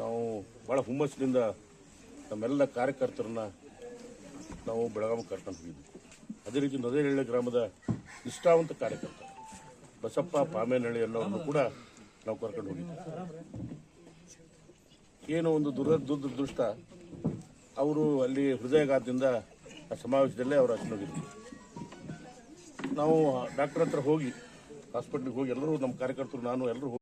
ನಾವು ಭಾಳ ಹುಮ್ಮಸ್ಸಿನಿಂದ ನಮ್ಮೆಲ್ಲ ಕಾರ್ಯಕರ್ತರನ್ನ ನಾವು ಬೆಳಗಾವಿ ಕರ್ಕೊಂಡು ಹೋಗಿದ್ವಿ. ಅದೇ ರೀತಿ ನದೇನಹಳ್ಳಿ ಗ್ರಾಮದ ನಿಷ್ಠಾವಂತ ಕಾರ್ಯಕರ್ತ ಬಸಪ್ಪ ಪಾಮೇನಹಳ್ಳಿ ಅನ್ನೋರನ್ನು ಕೂಡ ನಾವು ಕರ್ಕೊಂಡು ಹೋಗಿದ್ವಿ. ಏನೋ ಒಂದು ದುರದೃಷ್ಟ ಅವರು ಅಲ್ಲಿ ಹೃದಯಾಘಾತದಿಂದ ಆ ಸಮಾವೇಶದಲ್ಲೇ ಅವರು ಹಚ್ಚಿನೋಗಿದ್ರು. ನಾವು ಡಾಕ್ಟರ್ ಹತ್ರ ಹೋಗಿ ಹಾಸ್ಪಿಟ್ಲಿಗೆ ಹೋಗಿ ಎಲ್ಲರೂ ನಮ್ಮ ಕಾರ್ಯಕರ್ತರು ನಾನು ಎಲ್ಲರೂ ಹೋಗಿ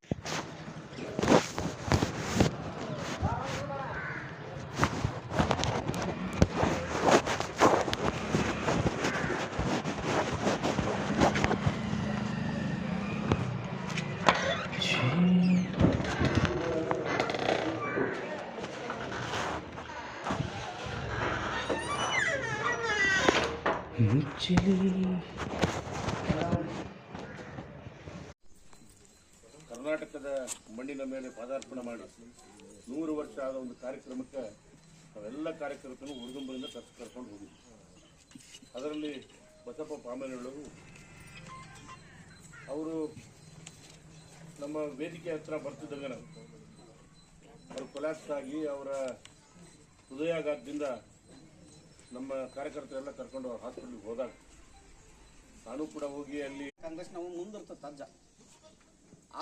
ಕರ್ನಾಟಕದ ಮಣ್ಣಿನ ಮೇಲೆ ಪಾದಾರ್ಪಣೆ ಮಾಡಿ 100 ವರ್ಷ ಆದ ಒಂದು ಕಾರ್ಯಕ್ರಮಕ್ಕೆ ನಾವೆಲ್ಲ ಕಾರ್ಯಕರ್ತರು ಹುಡುಗಂಬರಿಂದ ಕರ್ಕೊಂಡು ಹೋಗಿದ್ವಿ. ಅದರಲ್ಲಿ ಬಸಪ್ಪ ಪಾಮೇನಹಳ್ಳಿ ಅವರು ನಮ್ಮ ವೇದಿಕೆ ಹತ್ರ ಬರ್ತಿದ್ದಂಗೆ ಅವರು ಕೊಲ್ಯಾಪ್ಸ್ ಆಗಿ ಅವರ ಹೃದಯಾಘಾತದಿಂದ ನಮ್ಮ ಕಾರ್ಯಕರ್ತರೆಲ್ಲ ಕರ್ಕೊಂಡು ಅವ್ರ ಹಾಸ್ಪಿಟ್ಲಿಗೆ ಹೋದಾಗ ನಾನು ಕೂಡ ಹೋಗಿ ಅಲ್ಲಿ ಕಾಂಗ್ರೆಸ್ ನಾವು ಮುಂದಿರ್ತದೆ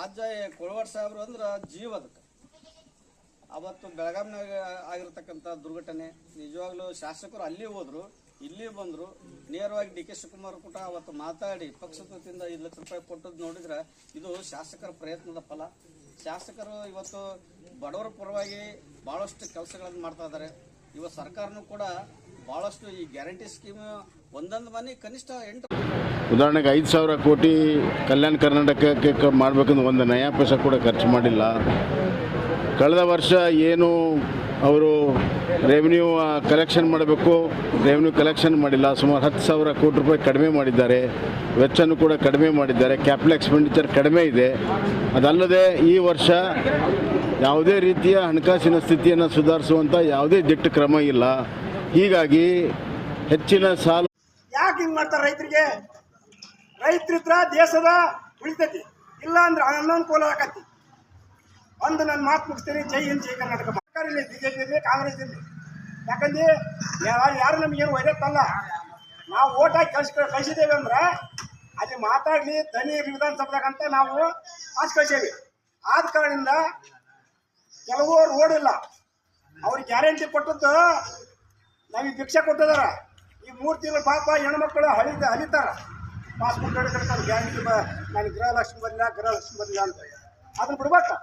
ಅಜ್ಜ ಕೊಳವಾಡ್ ಸಾಹೇಬ್ರು ಅಂದ್ರೆ ಜೀವ ಅದಕ್ಕೆ. ಅವತ್ತು ಬೆಳಗಾವಿನಾಗ ಆಗಿರ್ತಕ್ಕಂಥ ದುರ್ಘಟನೆ ನಿಜವಾಗ್ಲೂ ಶಾಸಕರು ಅಲ್ಲಿ ಹೋದ್ರು, ಇಲ್ಲಿ ಬಂದರು, ನೇರವಾಗಿ ಡಿ ಕೆ ಶಿವಕುಮಾರ್ ಕೂಡ ಅವತ್ತು ಮಾತಾಡಿ ಪಕ್ಷದ ವತಿಯಿಂದ 5 ಲಕ್ಷ ರೂಪಾಯಿ ಕೊಟ್ಟದ್ದು ನೋಡಿದ್ರೆ ಇದು ಶಾಸಕರ ಪ್ರಯತ್ನದ ಫಲ. ಶಾಸಕರು ಇವತ್ತು ಬಡವರ ಪರವಾಗಿ ಭಾಳಷ್ಟು ಕೆಲಸಗಳನ್ನು ಮಾಡ್ತಾ ಇದ್ದಾರೆ. ಇವತ್ತು ಸರ್ಕಾರನೂ ಕೂಡ ಭಾಳಷ್ಟು ಈ ಗ್ಯಾರಂಟಿ ಸ್ಕೀಮ್ ಒಂದೊಂದು ಮನೆ ಕನಿಷ್ಠ 8 ಉದಾಹರಣೆಗೆ 5,000 ಕೋಟಿ ಕಲ್ಯಾಣ ಕರ್ನಾಟಕಕ್ಕೆ ಮಾಡಬೇಕಂದ್ರೆ ಒಂದು ನಯಾ ಪೈಸೆ ಕೂಡ ಖರ್ಚು ಮಾಡಿಲ್ಲ. ಕಳೆದ ವರ್ಷ ಏನು ಅವರು ರೆವಿನ್ಯೂ ಕಲೆಕ್ಷನ್ ಮಾಡಬೇಕು, ರೆವಿನ್ಯೂ ಕಲೆಕ್ಷನ್ ಮಾಡಿಲ್ಲ. ಸುಮಾರು 10,000 ಕೋಟಿ ರೂಪಾಯಿ ಕಡಿಮೆ ಮಾಡಿದ್ದಾರೆ. ವೆಚ್ಚನೂ ಕೂಡ ಕಡಿಮೆ ಮಾಡಿದ್ದಾರೆ. ಕ್ಯಾಪಿಟಲ್ ಎಕ್ಸ್ಪೆಂಡಿಚರ್ ಕಡಿಮೆ ಇದೆ. ಅದಲ್ಲದೆ ಈ ವರ್ಷ ಯಾವುದೇ ರೀತಿಯ ಹಣಕಾಸಿನ ಸ್ಥಿತಿಯನ್ನು ಸುಧಾರಿಸುವಂಥ ಯಾವುದೇ ದಿಟ್ಟ ಕ್ರಮ ಇಲ್ಲ. ಹೀಗಾಗಿ ಹೆಚ್ಚಿನ ಸಾಲ ಯಾಕೆ ಹಿಂಗೆ ಮಾಡ್ತಾರೆ ರೈತರಿಗೆ? ರೈತರಿದ್ರ ದೇಶದ ಉಳಿತೈತಿ, ಇಲ್ಲ ಅಂದ್ರೆ ಅನನುಕೂಲ ಆಕತಿ. ಒಂದು ನನ್ನ ಮಾತು ಮುಗಿಸ್ತೀನಿ. ಜೈ ಹಿಂದ್, ಜೈ ಕರ್ನಾಟಕ. ಸರ್ಕಾರ ಇಲ್ಲಿ ಬಿಜೆಪಿ ಇರಲಿ, ಕಾಂಗ್ರೆಸ್ ಇರಲಿ, ಯಾಕಂದ್ರೆ ಯಾರು ನಮಗೇನು ಒಯ್ಯತ್ತಲ್ಲ. ನಾವು ಓಟ್ ಹಾಕಿ ಕಳಿಸಿದ್ದೇವೆ ಅಂದ್ರೆ ಅಲ್ಲಿ ಮಾತಾಡಲಿ ದನಿ ವಿಧಾನಸಭಾದಾಗಂತ ನಾವು ಆಚೆ ಕಳಿಸೇವಿ. ಆದ ಕಾರಣದಿಂದ ಕೆಲವು ರೋಡ್ ಇಲ್ಲ, ಅವ್ರಿಗೆ ಗ್ಯಾರಂಟಿ ಕೊಟ್ಟದ್ದು ನಮಗೆ ಭಿಕ್ಷೆ ಕೊಟ್ಟಿದಾರ. ಈ 3 ತಿಂಗಳು ಪಾಪ ಹೆಣ್ಮಕ್ಳು ಹಲಿತಾರ. ಪಾಸ್ಬುಕ್ ಕಟ್ತಾರೆ ಗ್ಯಾರಂಟಿ ನಾನು ಗೃಹಲಕ್ಷ್ಮಿ ಬರಲಿಲ್ಲ ಅಂತ. ಅದನ್ನ ಬಿಡ್ಬೇಕು.